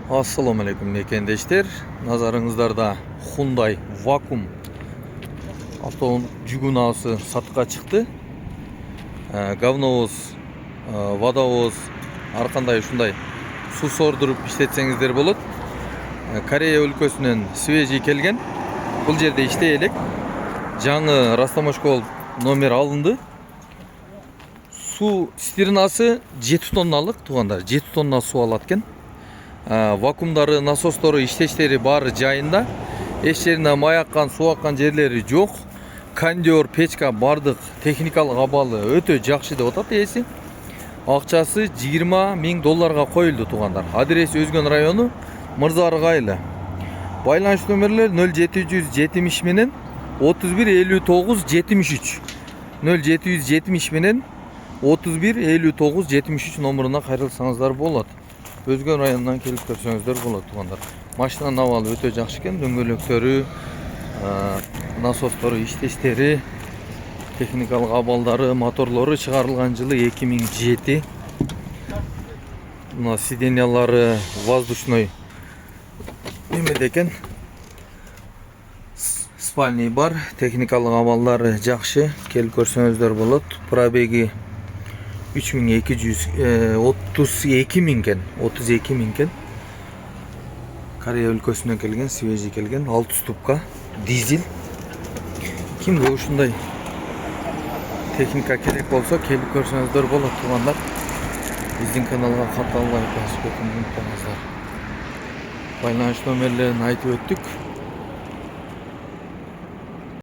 Assalamu alaikum mekendештер. Назарыңыздарда Hyundai Vacuum автоунук жүгүнасы сатқа чыкты. Говновоз, водовоз, ар кандай ушундай суу сордуруп иштетсеңиздер болот. Корея өлкөсүнөн свежий келген. Бул жерде иштей элек. Жаңы растамашка номер алынды. Суу стернасы 7 тонналык туугандар, 7 тонна суу алат экен. Вакуумдары, насостору, иштештери баары жайында. Эч жерине май аккан, суу аккан жерлери жок. Кондер, печка бардык техникалык абалы өтө жакшы деп атат ээси. Акчасы $20,000 коюлду туугандар. Адреси Өзгөн району, Мырзаарык айылы. Байланыш номерлер 0770 менен 315973. 0770 менен 315973 номеруна кайрылсаңыздар болот. Өзгөн районунан келип көрсөңүздөр болот туугандар. Машинанын абалы өтө жакшы экен. Дөңгөлөктөрү, насостору, иштештери, техникалык абалдары, моторлору чыгарылган жылы 2007. Мына сиденьялары воздушной немеде экен. Спальный бар, техникалык абалдары жакшы. Келип көрсөңүздөр болот. Пробеги 32 миң кен. Корея өлкөсүнөн келген, свежий келген, 6 ступка, дизель. Кимге ушундай техника керек болсо, келип көрсөңүздөр болот туугандар. Биздин каналга кат алып, басып өтүп унутпаңыздар. Байланыш номерлерин айтып өттүк.